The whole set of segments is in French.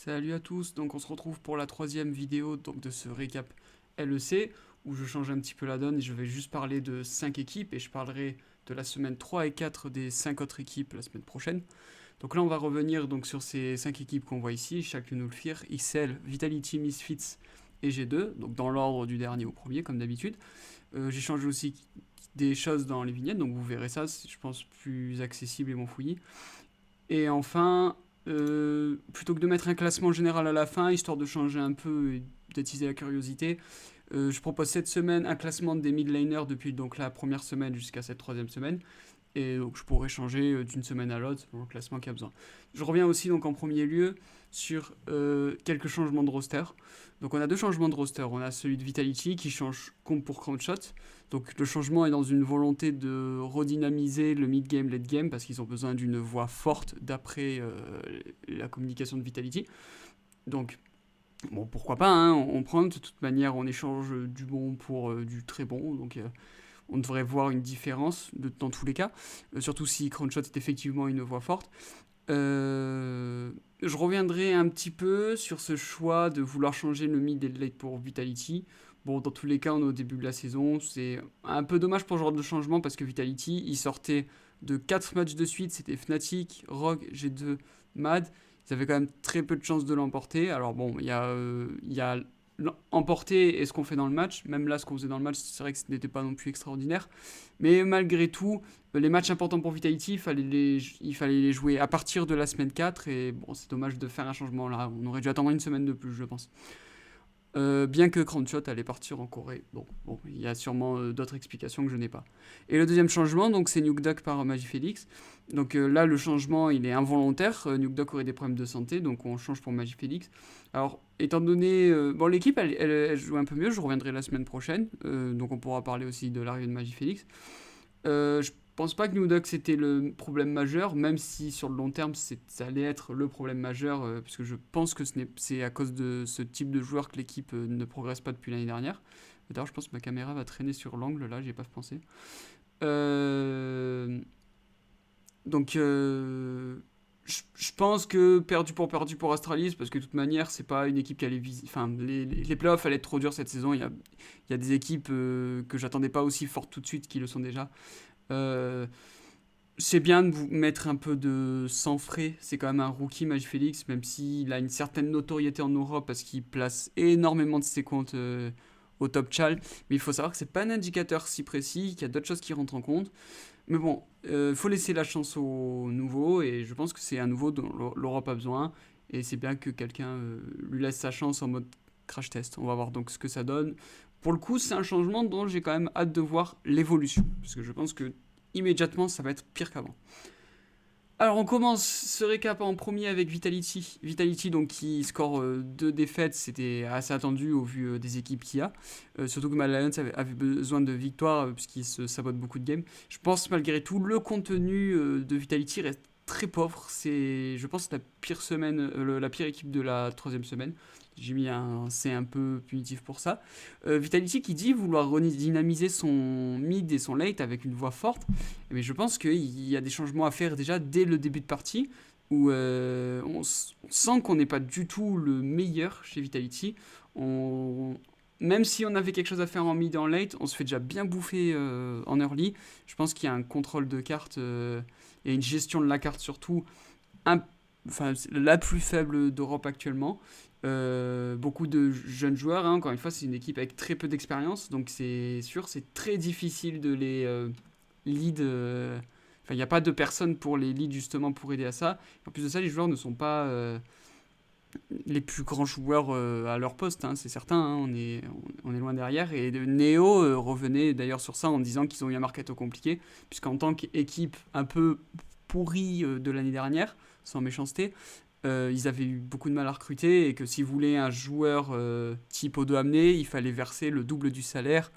Salut à tous, donc on se retrouve pour la troisième vidéo donc de ce récap LEC où je change un petit peu la donne et je vais juste parler de 5 équipes et je parlerai de la semaine 3 et 4 des 5 autres équipes la semaine prochaine. Donc là on va revenir donc sur ces 5 équipes qu'on voit ici, chacune nous le faire, XL, Vitality, Misfits et G2, donc dans l'ordre du dernier au premier comme d'habitude. J'ai changé aussi des choses dans les vignettes, donc vous verrez ça, c'est je pense plus accessible et moins fouillis. Et enfin, plutôt que de mettre un classement général à la fin, histoire de changer un peu et d'attiser la curiosité, je propose cette semaine un classement des mid laners depuis donc la première semaine jusqu'à cette troisième semaine. Et donc je pourrais changer d'une semaine à l'autre selon le classement qu'il y a besoin. Je reviens aussi donc en premier lieu sur quelques changements de roster. Donc on a deux changements de roster. On a celui de Vitality qui change compte pour Crownshot. Donc le changement est dans une volonté de redynamiser le mid-game, late-game, parce qu'ils ont besoin d'une voix forte d'après la communication de Vitality. Donc bon, pourquoi pas, hein, on prend de toute manière, on échange du bon pour du très bon. Donc on devrait voir une différence dans tous les cas, surtout si Crownshot est effectivement une voix forte. Je reviendrai un petit peu sur ce choix de vouloir changer le mid et le late pour Vitality. Bon, dans tous les cas, on est au début de la saison. C'est un peu dommage pour ce genre de changement parce que Vitality, il sortait de 4 matchs de suite. C'était Fnatic, Rogue, G2, Mad. Ils avaient quand même très peu de chances de l'emporter. Alors bon, il y a emporter et ce qu'on fait dans le match. Même là, ce qu'on faisait dans le match, c'est vrai que ce n'était pas non plus extraordinaire. Mais malgré tout, les matchs importants pour Vitality, il fallait les jouer à partir de la semaine 4. Et bon, c'est dommage de faire un changement là. On aurait dû attendre une semaine de plus, je pense. Bien que Crownshot allait partir en Corée. Bon, il y a sûrement d'autres explications que je n'ai pas. Et le deuxième changement, donc, c'est Nuke Duck par Magifélix. Donc là, le changement, il est involontaire. Nuke Duck aurait des problèmes de santé, donc on change pour Magifélix. Alors, étant donné... bon, l'équipe, elle joue un peu mieux, je reviendrai la semaine prochaine. Donc on pourra parler aussi de l'arrivée de Magifélix. Je pense pas que New Duck c'était le problème majeur, même si sur le long terme ça allait être le problème majeur, parce que je pense que c'est à cause de ce type de joueur que l'équipe ne progresse pas depuis l'année dernière. D'ailleurs, je pense que ma caméra va traîner sur l'angle, là, j'y ai pas pensé. Euh, donc, je pense que perdu pour Astralis, parce que de toute manière, c'est pas une équipe qui allait viser. Enfin, les playoffs allaient être trop durs cette saison. Il y a des équipes que j'attendais pas aussi fortes tout de suite qui le sont déjà. Euh, c'est bien de vous mettre un peu de sang frais. C'est quand même un rookie, Magifélix, même s'il a une certaine notoriété en Europe parce qu'il place énormément de ses comptes au top chal. Mais il faut savoir que c'est pas un indicateur si précis, qu'il y a d'autres choses qui rentrent en compte. Mais bon, il faut laisser la chance aux nouveaux et je pense que c'est un nouveau dont l'Europe a besoin. Et c'est bien que quelqu'un lui laisse sa chance en mode crash test. On va voir donc ce que ça donne. Pour le coup, c'est un changement dont j'ai quand même hâte de voir l'évolution. Parce que je pense que immédiatement, ça va être pire qu'avant. Alors on commence ce récap en premier avec Vitality. Vitality donc qui score 2 défaites, c'était assez attendu au vu des équipes qu'il y a. Surtout que Mad Lions avait besoin de victoires puisqu'il se sabote beaucoup de games. Je pense malgré tout le contenu de Vitality reste très pauvre. C'est je pense la pire semaine, la pire équipe de la troisième semaine. J'ai mis un C un peu punitif pour ça. Vitality qui dit vouloir redynamiser son mid et son late avec une voix forte. Mais je pense qu'il y a des changements à faire déjà dès le début de partie où on sent qu'on n'est pas du tout le meilleur chez Vitality. On, même si on avait quelque chose à faire en mid et en late, on se fait déjà bien bouffer en early. Je pense qu'il y a un contrôle de carte et une gestion de la carte surtout un, enfin, la plus faible d'Europe actuellement. Beaucoup de jeunes joueurs, hein, encore une fois, c'est une équipe avec très peu d'expérience, donc c'est sûr, c'est très difficile de les lead. Enfin, il n'y a pas de personne pour les lead justement pour aider à ça. En plus de ça, les joueurs ne sont pas les plus grands joueurs à leur poste, hein, c'est certain. Hein, on est loin derrière. Et Neo revenait d'ailleurs sur ça en disant qu'ils ont eu un mercato compliqué, puisqu'en tant qu'équipe un peu pourrie de l'année dernière, sans méchanceté, ils avaient eu beaucoup de mal à recruter et que s'ils voulaient un joueur type O2 amené, il fallait verser le double du salaire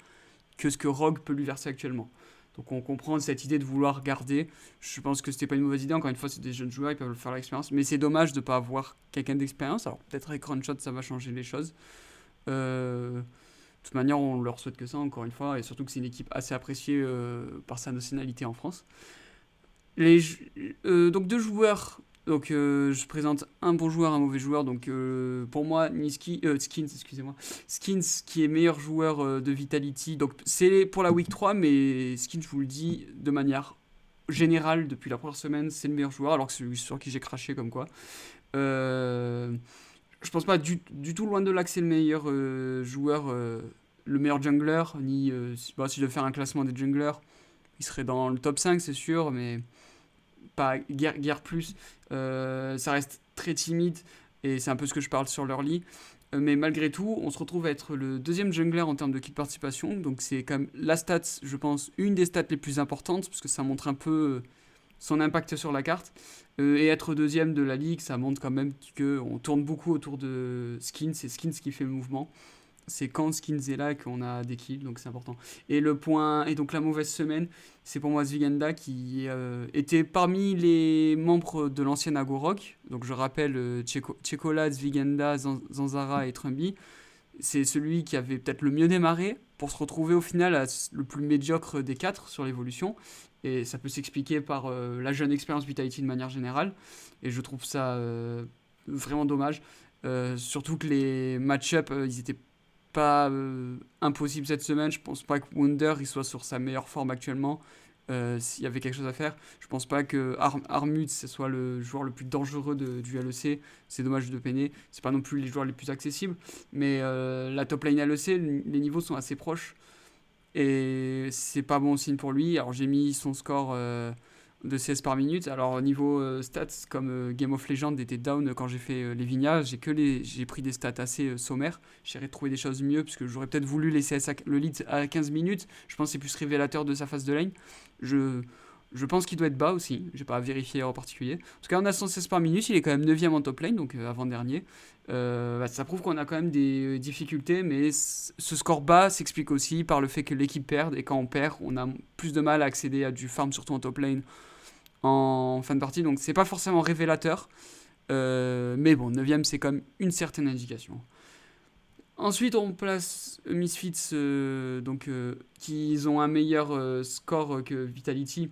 que ce que Rogue peut lui verser actuellement. Donc on comprend cette idée de vouloir garder. Je pense que c'était pas une mauvaise idée. Encore une fois, c'est des jeunes joueurs, ils peuvent faire l'expérience. Mais c'est dommage de ne pas avoir quelqu'un d'expérience. Alors peut-être avec Runshot, ça va changer les choses. De toute manière, on leur souhaite que ça, encore une fois. Et surtout que c'est une équipe assez appréciée par sa nationalité en France. Donc deux joueurs Donc je présente un bon joueur, un mauvais joueur. Donc pour moi, Skins, excusez-moi. Skins qui est meilleur joueur de Vitality. Donc c'est pour la week 3, mais Skins, je vous le dis, de manière générale, depuis la première semaine, c'est le meilleur joueur, alors que c'est celui sur qui j'ai craché comme quoi. Euh, je pense pas du tout loin de là que c'est le meilleur joueur, le meilleur jungler, ni si je devais faire un classement des junglers, il serait dans le top 5 c'est sûr, mais pas guère plus. Ça reste très timide et c'est un peu ce que je parle sur l'early. Mais malgré tout, on se retrouve à être le deuxième jungler en termes de kill participation. Donc c'est quand même la stat, je pense, une des stats les plus importantes parce que ça montre un peu son impact sur la carte. Et être deuxième de la ligue, ça montre quand même qu'on tourne beaucoup autour de Skins. C'est Skins qui fait le mouvement. C'est quand Skins est là qu'on a des kills, donc c'est important. Et donc la mauvaise semaine, c'est pour moi Zviganda qui était parmi les membres de l'ancienne Agorok. Donc je rappelle Tchekola, Zviganda, Zanzara et Trumby. C'est celui qui avait peut-être le mieux démarré pour se retrouver au final le plus médiocre des quatre sur l'évolution. Et ça peut s'expliquer par la jeune expérience Vitality de manière générale. Et je trouve ça vraiment dommage. Surtout que les match-up, ils étaient pas impossibles cette semaine. Je pense pas que Wunder il soit sur sa meilleure forme actuellement. S'il y avait quelque chose à faire, je pense pas que Armut ce soit le joueur le plus dangereux du LEC. C'est dommage de peiner. C'est pas non plus les joueurs les plus accessibles. Mais la top lane LEC, les niveaux sont assez proches. Et c'est pas bon signe pour lui. Alors j'ai mis son score de CS par minute. Alors au niveau stats, comme Game of Legends était down quand j'ai fait les Vignas, j'ai pris des stats assez sommaires. J'aurais trouvé des choses mieux, parce que j'aurais peut-être voulu laisser le lead à 15 minutes. Je pense que c'est plus révélateur de sa phase de lane. Je, je pense qu'il doit être bas aussi. J'ai pas vérifié en particulier. En tout cas, on a 116 par minute. Il est quand même 9ème en top lane, donc avant-dernier. Ça prouve qu'on a quand même des difficultés, mais ce score bas s'explique aussi par le fait que l'équipe perd. Et quand on perd, on a plus de mal à accéder à du farm, surtout en top lane, en fin de partie. Donc c'est pas forcément révélateur. Mais bon, 9ème, c'est quand même une certaine indication. Ensuite, on place Misfits, qui ont un meilleur score que Vitality.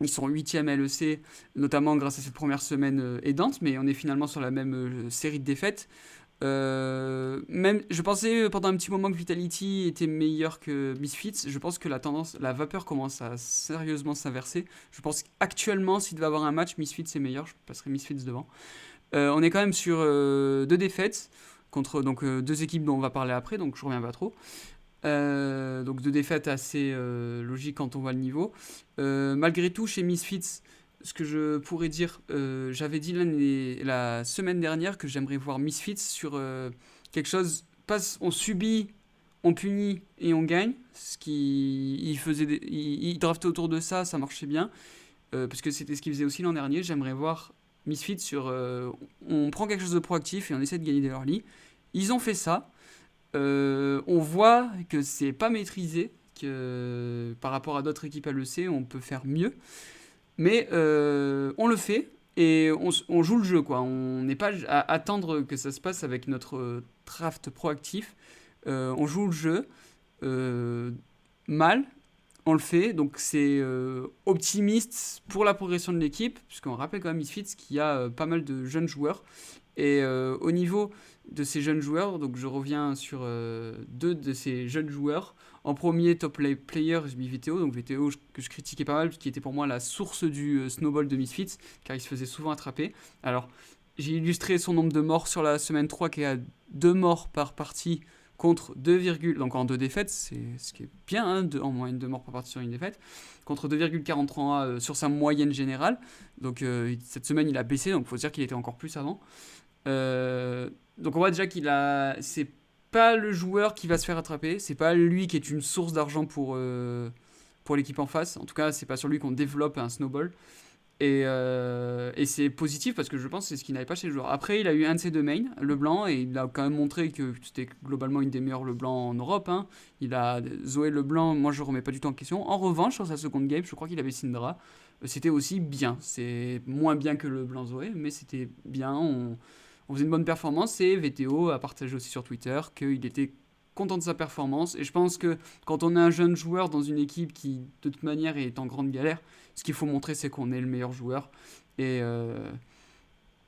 Ils sont 8e LEC, notamment grâce à cette première semaine aidante, mais on est finalement sur la même série de défaites. Même, je pensais pendant un petit moment que Vitality était meilleur que Misfits. Je pense que la vapeur commence à sérieusement s'inverser. Je pense qu'actuellement, s'il devait avoir un match, Misfits est meilleur. Je passerai Misfits devant. On est quand même sur 2 défaites contre deux équipes dont on va parler après, donc je reviens pas trop. Donc 2 défaites assez logiques quand on voit le niveau. Malgré tout, chez Misfits, ce que je pourrais dire, j'avais dit la semaine dernière que j'aimerais voir Misfits sur quelque chose. On subit, on punit et on gagne. Ce qui, il draftait autour de ça, ça marchait bien. Parce que c'était ce qu'il faisait aussi l'an dernier. J'aimerais voir Misfits sur. On prend quelque chose de proactif et on essaie de gagner des early. Ils ont fait ça. On voit que c'est pas maîtrisé, que par rapport à d'autres équipes LEC, on peut faire mieux. Mais on le fait et on joue le jeu, quoi. On n'est pas à attendre que ça se passe avec notre draft proactif. On joue le jeu mal, on le fait. Donc c'est optimiste pour la progression de l'équipe, puisqu'on rappelle quand même Misfits qu'il y a pas mal de jeunes joueurs. Et au niveau de ces jeunes joueurs, donc je reviens sur 2 de ces jeunes joueurs. En premier, top player, j'ai mis VTO, donc VTO que je critiquais pas mal, qui était pour moi la source du snowball de Misfits, car il se faisait souvent attraper. Alors, j'ai illustré son nombre de morts sur la semaine 3, qui est à 2 morts par partie, contre 2, donc en 2 défaites, c'est ce qui est bien, hein, en moyenne 2 morts par partie sur une défaite, contre 2,43 sur sa moyenne générale. Donc cette semaine, il a baissé, donc il faut dire qu'il était encore plus avant. Donc on voit déjà c'est pas le joueur qui va se faire attraper, c'est pas lui qui est une source d'argent pour l'équipe en face. En tout cas, c'est pas sur lui qu'on développe un snowball. Et c'est positif parce que je pense que c'est ce qu'il n'avait pas chez le joueur. Après, il a eu un de ses 2 mains, Leblanc, et il a quand même montré que c'était globalement une des meilleures Leblanc en Europe. Hein. Il a Zoé Leblanc, moi je remets pas du tout en question. En revanche, sur sa seconde game, je crois qu'il avait Syndra. C'était aussi bien. C'est moins bien que Leblanc Zoé, mais c'était bien. On faisait une bonne performance et VTO a partagé aussi sur Twitter qu'il était content de sa performance. Et je pense que quand on est un jeune joueur dans une équipe qui, de toute manière, est en grande galère, ce qu'il faut montrer, c'est qu'on est le meilleur joueur. Et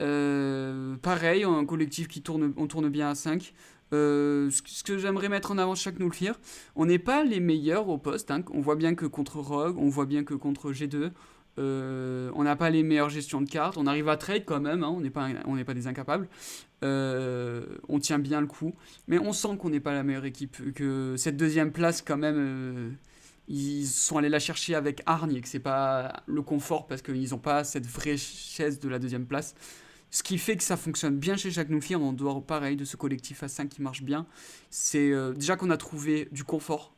Pareil, un collectif on tourne bien à 5. Ce que j'aimerais mettre en avant chaque Nulfir, on n'est pas les meilleurs au poste, hein. On voit bien que contre Rogue, on voit bien que contre G2, on n'a pas les meilleures gestions de cartes. On arrive à trade quand même, hein. On n'est pas des incapables. On tient bien le coup, mais on sent qu'on n'est pas la meilleure équipe. Que cette deuxième place, quand même, ils sont allés la chercher avec hargne et que c'est pas le confort parce qu'ils n'ont pas cette vraie chaise de la deuxième place. Ce qui fait que ça fonctionne bien chez Jacques Noufir, en dehors pareil de ce collectif A5 qui marche bien, c'est déjà qu'on a trouvé du confort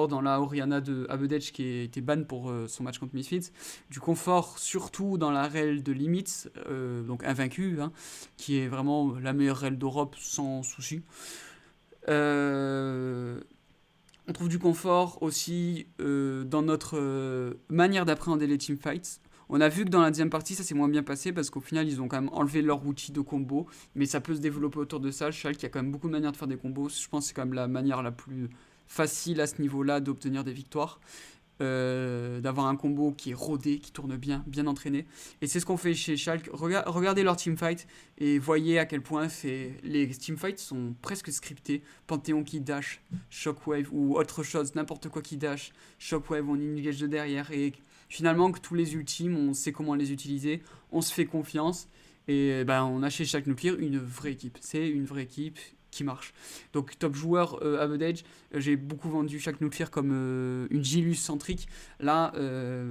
dans la Oriana de Abedech qui était ban pour son match contre Misfits, du confort surtout dans la rel de Limits, donc invaincu, hein, qui est vraiment la meilleure rel d'Europe sans souci. Euh, on trouve du confort aussi dans notre manière d'appréhender les teamfights. On a vu que dans la deuxième partie, ça s'est moins bien passé parce qu'au final, ils ont quand même enlevé leur outil de combo. Mais ça peut se développer autour de ça. Schalke, il y a quand même beaucoup de manières de faire des combos. Je pense que c'est quand même la manière la plus facile à ce niveau-là d'obtenir des victoires. D'avoir un combo qui est rodé, qui tourne bien, bien entraîné. Et c'est ce qu'on fait chez Schalke. Regardez leur teamfight et voyez à quel point les teamfights sont presque scriptés. Panthéon qui dash, Shockwave ou autre chose, n'importe quoi qui dash, Shockwave, on engage de derrière. Et finalement, que tous les ultimes, on sait comment les utiliser, on se fait confiance. Et ben, on a chez Schalke Nuclear une vraie équipe. C'est une vraie équipe qui marche. Donc top joueur Abedage, j'ai beaucoup vendu chaque Nuclear comme une Gilus centrique. Là,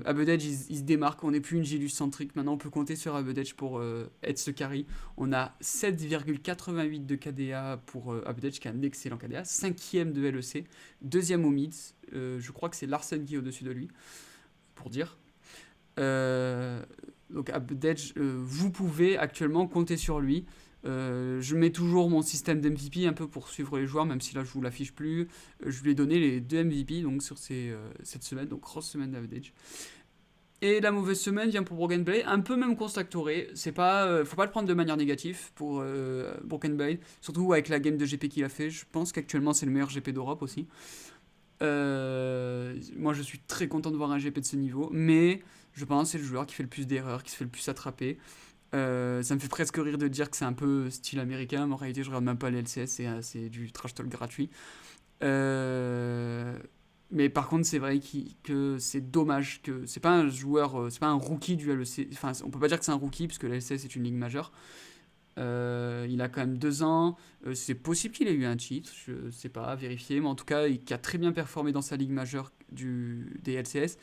Abedage il se démarque, on n'est plus une Gilus centrique. Maintenant on peut compter sur Abedage pour être ce carry. On a 7,88 de KDA pour Abedage qui a un excellent KDA, 5ème de LEC, 2ème au mid. Je crois que c'est Larsen qui est au-dessus de lui, pour dire. Donc Abedage, vous pouvez actuellement compter sur lui. Je mets toujours mon système d'MVP un peu pour suivre les joueurs, même si là je vous l'affiche plus. Je lui ai donné les 2 MVP donc sur cette semaine, donc grosse semaine d'Avedage. Et la mauvaise semaine vient pour Broken Blade, un peu même constat-toré. C'est pas, faut pas le prendre de manière négative pour Broken Blade, surtout avec la game de GP qu'il a fait. Je pense qu'actuellement c'est le meilleur GP d'Europe aussi. Moi je suis très content de voir un GP de ce niveau, mais je pense que c'est le joueur qui fait le plus d'erreurs, qui se fait le plus attraper. Ça me fait presque rire de dire que c'est un peu style américain, mais en réalité je regarde même pas les LCS, c'est du trash talk gratuit. Euh, mais par contre c'est vrai que c'est dommage que c'est pas un joueur, c'est pas un rookie du LEC, enfin on peut pas dire que c'est un rookie puisque la LCS est une ligue majeure. Il a quand même 2 ans, c'est possible qu'il ait eu un cheat, je sais pas, à vérifier, mais en tout cas il a très bien performé dans sa ligue majeure des LCS,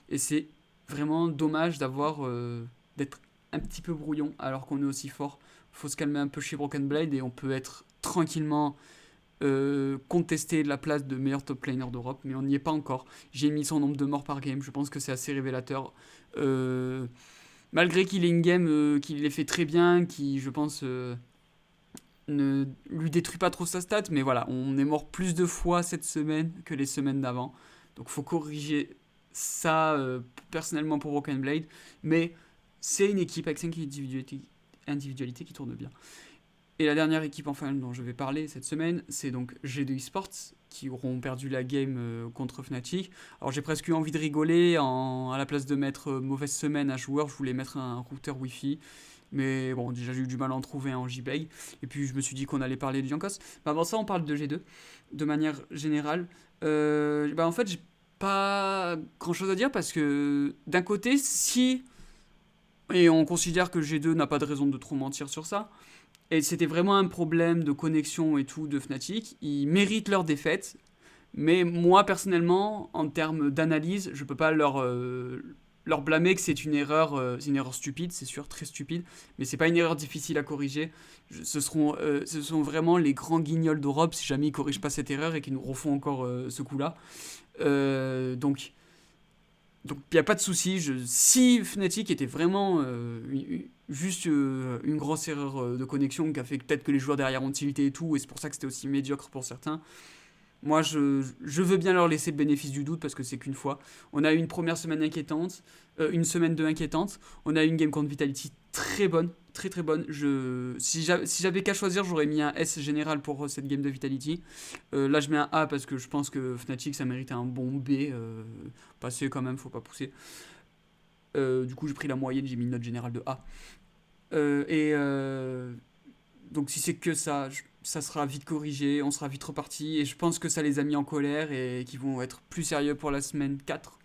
et c'est vraiment dommage d'être un petit peu brouillon alors qu'on est aussi fort. Faut se calmer un peu chez Broken Blade et on peut être tranquillement contester la place de meilleur top laner d'Europe, mais on n'y est pas encore. J'ai mis son nombre de morts par game, je pense que c'est assez révélateur. Malgré qu'il ait une game qu'il les fait très bien, qui je pense ne lui détruit pas trop sa stat, mais voilà, on est mort plus de fois cette semaine que les semaines d'avant. Donc faut corriger ça personnellement pour Broken Blade, mais c'est une équipe avec 5 individualités qui tourne bien. Et la dernière équipe enfin dont je vais parler cette semaine, c'est donc G2 Esports qui auront perdu la game contre Fnatic. Alors j'ai presque eu envie de rigoler à la place de mettre mauvaise semaine à joueur, je voulais mettre un routeur Wi-Fi. Mais bon, déjà j'ai eu du mal à en trouver un en JBay. Et puis je me suis dit qu'on allait parler de Jankos. Bah, avant ça, on parle de G2 de manière générale. En fait, j'ai pas grand chose à dire parce que d'un côté, si. Et on considère que G2 n'a pas de raison de trop mentir sur ça. Et c'était vraiment un problème de connexion et tout de Fnatic. Ils méritent leur défaite. Mais moi, personnellement, en termes d'analyse, je peux pas leur blâmer que c'est une erreur stupide, c'est sûr, très stupide. Mais c'est pas une erreur difficile à corriger. Ce sont vraiment les grands guignols d'Europe si jamais ils corrigent pas cette erreur et qu'ils nous refont encore ce coup-là. Donc il n'y a pas de souci. Si Fnatic était vraiment juste une grosse erreur de connexion qui a fait peut-être que les joueurs derrière ont tilté et tout, et c'est pour ça que c'était aussi médiocre pour certains, moi je veux bien leur laisser le bénéfice du doute parce que c'est qu'une fois. On a eu une première semaine inquiétante, une semaine 2 inquiétante, on a eu une game contre Vitality très bonne, très très bonne. Si j'avais qu'à choisir, j'aurais mis un S général pour cette game de Vitality. Là je mets un A parce que je pense que Fnatic ça méritait un bon B. Passer quand même, faut pas pousser. Du coup j'ai pris la moyenne, j'ai mis une note générale de A. Et donc si c'est que ça, ça sera vite corrigé, on sera vite reparti. Et je pense que ça les a mis en colère et qu'ils vont être plus sérieux pour la semaine 4.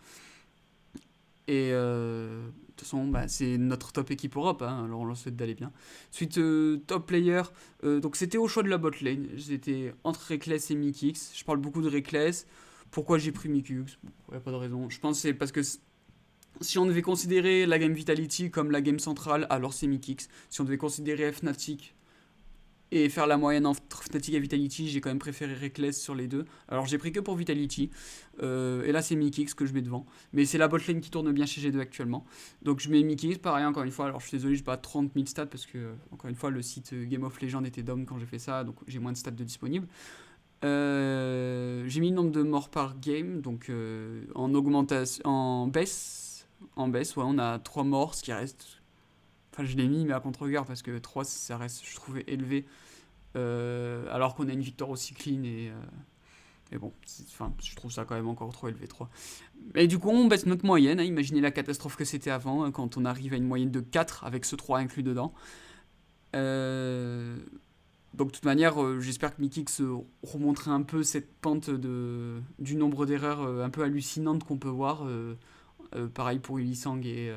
Et de toute façon, bah, c'est notre top équipe Europe, hein, alors on leur souhaite d'aller bien. Ensuite, top player, donc c'était au choix de la bot lane. J'étais entre Reckless et Mikix. Je parle beaucoup de Reckless. Pourquoi j'ai pris Mikix? Il n'y a pas de raison. Je pense que c'est parce que si on devait considérer la game Vitality comme la game centrale, alors c'est Mikix. Si on devait considérer Fnatic et faire la moyenne entre Fnatic et Vitality, j'ai quand même préféré Reckless sur les deux. Alors j'ai pris que pour Vitality. Et là c'est Mikix que je mets devant. Mais c'est la botlane qui tourne bien chez G2 actuellement. Donc je mets Mikix, pareil encore une fois. Alors je suis désolé, je n'ai pas 30 000 stats parce que, encore une fois, le site Game of Legends était down quand j'ai fait ça. Donc j'ai moins de stats de disponibles. J'ai mis le nombre de morts par game. Donc en augmentation, en baisse. En baisse, ouais, on a 3 morts, ce qui reste. Enfin, je l'ai mis, mais à contre-cœur parce que 3 ça reste, je trouvais, élevé. Alors qu'on a une victoire aussi clean et bon, enfin, je trouve ça quand même encore trop élevé 3. Et du coup, on baisse notre moyenne. Hein, imaginez la catastrophe que c'était avant, hein, quand on arrive à une moyenne de 4 avec ce 3 inclus dedans. Euh, donc, de toute manière, j'espère que Mikix remontrer un peu cette pente du nombre d'erreurs un peu hallucinantes qu'on peut voir. Pareil pour Ulisang et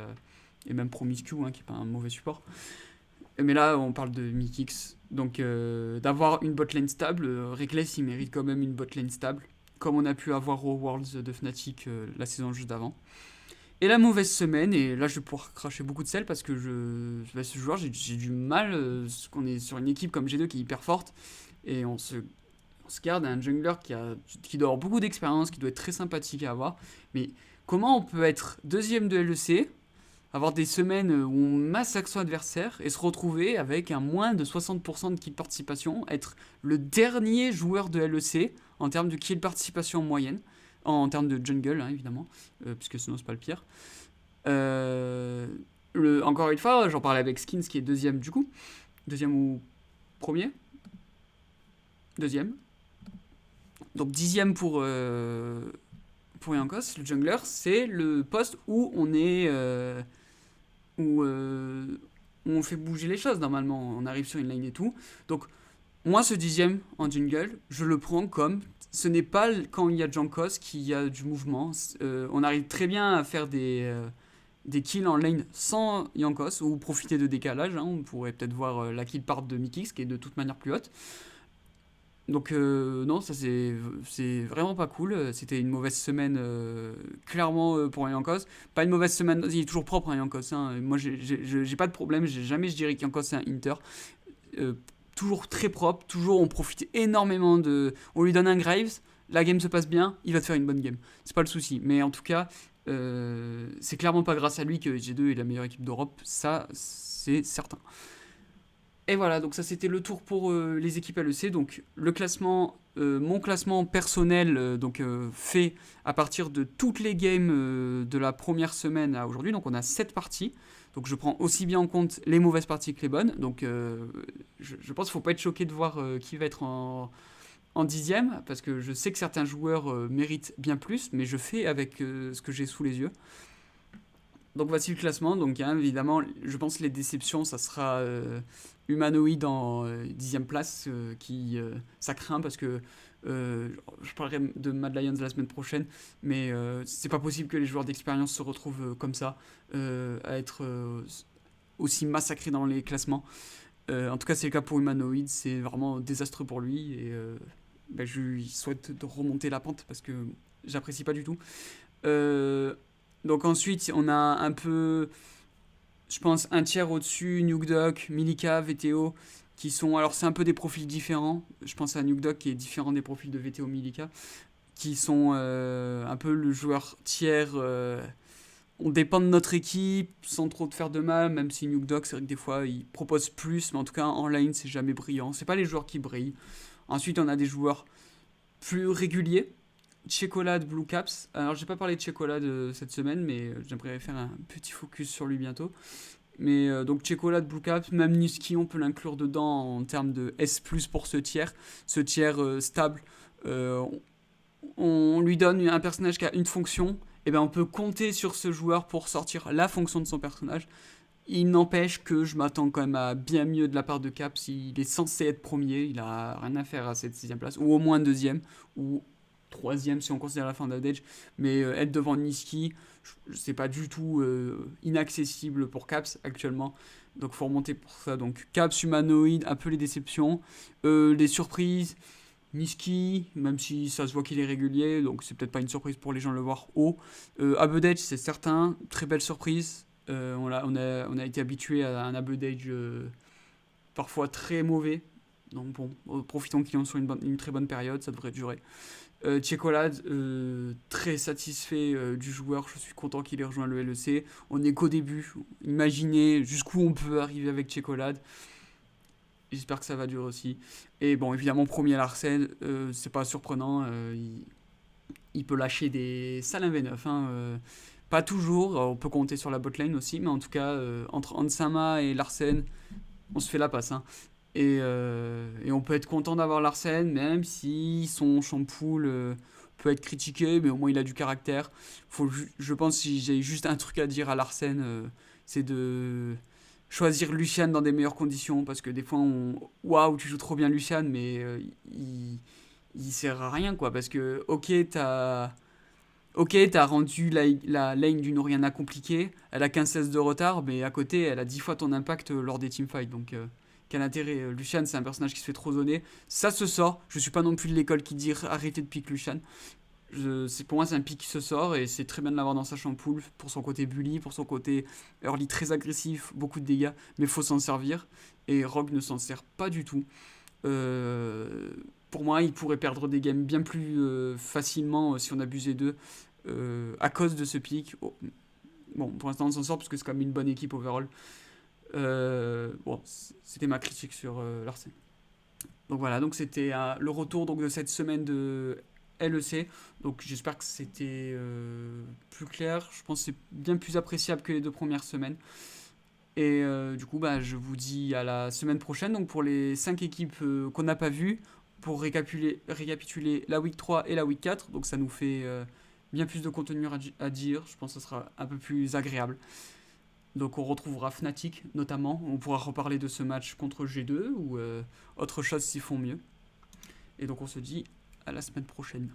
même Promiscu, hein, qui n'est pas un mauvais support. Mais là, on parle de Mikix. Donc, d'avoir une botlane stable, Reckless, il mérite quand même une botlane stable, comme on a pu avoir au Worlds de Fnatic la saison juste d'avant. Et la mauvaise semaine, et là je vais pouvoir cracher beaucoup de sel parce que ce joueur, j'ai du mal, parce qu'on est sur une équipe comme G2 qui est hyper forte, et on se garde un jungler qui doit avoir beaucoup d'expérience, qui doit être très sympathique à avoir. Mais comment on peut être deuxième de LEC, avoir des semaines où on massacre son adversaire et se retrouver avec un moins de 60% de kill participation, être le dernier joueur de LEC en termes de kill participation en moyenne, en termes de jungle, hein, évidemment, puisque sinon c'est pas le pire. Euh, Encore une fois, j'en parlais avec Skins qui est deuxième du coup. Deuxième ou premier? Deuxième. Donc dixième pour Yankos, le jungler, c'est le poste où où, euh, où on fait bouger les choses normalement. On arrive sur une lane et tout. Donc moi, ce dixième en jungle, je le prends comme ce n'est pas quand il y a Jankos qu'il y a du mouvement. On arrive très bien à faire des kills en lane sans Yankos ou profiter de décalage. Hein. On pourrait peut-être voir la kill part de Mikix qui est de toute manière plus haute. Donc non, ça c'est vraiment pas cool. C'était une mauvaise semaine clairement pour Yankos. Pas une mauvaise semaine, il est toujours propre hein, Yankos. Hein. Moi j'ai pas de problème, jamais je dirais qu'Yankos c'est un Inter. Euh, Toujours très propre, toujours on profite énormément de... On lui donne un Graves, la game se passe bien, il va te faire une bonne game. C'est pas le souci. Mais en tout cas, c'est clairement pas grâce à lui que G2 est la meilleure équipe d'Europe, ça c'est certain. Et voilà, donc ça c'était le tour pour les équipes LEC. Donc le classement, mon classement personnel, fait à partir de toutes les games de la première semaine à aujourd'hui. Donc on a 7 parties. Donc je prends aussi bien en compte les mauvaises parties que les bonnes. Donc je pense qu'il ne faut pas être choqué de voir qui va être en dixième, parce que je sais que certains joueurs méritent bien plus, mais je fais avec ce que j'ai sous les yeux. Donc voici le classement. Donc hein, évidemment, je pense que les déceptions, ça sera Humanoid en 10e place, ça craint parce que je parlerai de Mad Lions la semaine prochaine, mais c'est pas possible que les joueurs d'expérience se retrouvent comme ça, à être aussi massacrés dans les classements. En tout cas, c'est le cas pour Humanoid, c'est vraiment désastreux pour lui et je lui souhaite de remonter la pente parce que j'apprécie pas du tout. Euh, donc ensuite, on a un peu, je pense, un tiers au-dessus, Nukeduck, Milika, VTO, qui sont... Alors c'est un peu des profils différents. Je pense à Nukeduck qui est différent des profils de VTO Milika, qui sont un peu le joueur tiers. On dépend de notre équipe sans trop te faire de mal, même si Nukeduck, c'est vrai que des fois, il propose plus, mais en tout cas, en lane, c'est jamais brillant. C'est pas les joueurs qui brillent. Ensuite, on a des joueurs plus réguliers. Checolade, Blue Caps. Alors, j'ai pas parlé de Checolade cette semaine, mais j'aimerais faire un petit focus sur lui bientôt. Mais donc, Checolade, Blue Caps, même Niski, on peut l'inclure dedans en termes de S+, pour ce tiers. Ce tiers stable. Euh, on lui donne un personnage qui a une fonction. Et ben, on peut compter sur ce joueur pour sortir la fonction de son personnage. Il n'empêche que je m'attends quand même à bien mieux de la part de Caps. Il est censé être premier, il a rien à faire à cette sixième place, ou au moins deuxième, ou troisième si on considère la fin d'Adage. Mais être devant Niski, c'est pas du tout inaccessible pour Caps actuellement. Donc faut remonter pour ça. Donc Caps, humanoïde, un peu les déceptions. Les surprises, Niski, même si ça se voit qu'il est régulier, donc c'est peut-être pas une surprise pour les gens de le voir haut. Abudage, c'est certain, très belle surprise. On a été habitué à un Abudage parfois très mauvais. Donc bon, profitons qu'il en soit une très bonne période, ça devrait durer. Tchekolad, très satisfait du joueur, je suis content qu'il ait rejoint le LEC. On n'est qu'au début, imaginez jusqu'où on peut arriver avec Tchekolad. J'espère que ça va durer aussi. Et bon, évidemment, premier à Larsen, c'est pas surprenant. Il peut lâcher des salins V9. Hein, pas toujours, on peut compter sur la botlane aussi, mais en tout cas, entre Hansama et Larsen, on se fait la passe. Hein. Et on peut être content d'avoir Larsen, même si son champoule peut être critiqué, mais au moins il a du caractère. Je pense que si j'ai juste un truc à dire à Larsen, c'est de choisir Lucian dans des meilleures conditions, parce que des fois, waouh, tu joues trop bien Lucian, mais il sert à rien, quoi, parce que, t'as rendu la lane d'une Oriana compliquée, elle a 15-16 de retard, mais à côté, elle a 10 fois ton impact lors des teamfights, donc quel intérêt. Lucian, c'est un personnage qui se fait trop zoner, ça se sort, je suis pas non plus de l'école qui dit arrêtez de pick Lucian, pour moi c'est un pick qui se sort et c'est très bien de l'avoir dans sa champoule pour son côté bully, pour son côté early très agressif, beaucoup de dégâts, mais faut s'en servir et Rogue ne s'en sert pas du tout. Euh, pour moi, il pourrait perdre des games bien plus facilement si on abusait d'eux à cause de ce pick. Oh, bon, pour l'instant on s'en sort parce que c'est quand même une bonne équipe overall. Bon, c'était ma critique sur Larsen. Donc voilà, donc c'était le retour donc, de cette semaine de LEC. Donc j'espère que c'était plus clair. Je pense que c'est bien plus appréciable que les 2 premières semaines. Et du coup, bah, je vous dis à la semaine prochaine. Donc pour les 5 équipes qu'on n'a pas vues, pour récapituler la week 3 et la week 4. Donc ça nous fait bien plus de contenu à dire. Je pense que ce sera un peu plus agréable. Donc on retrouvera Fnatic notamment. On pourra reparler de ce match contre G2 ou autre chose s'ils font mieux. Et donc on se dit à la semaine prochaine.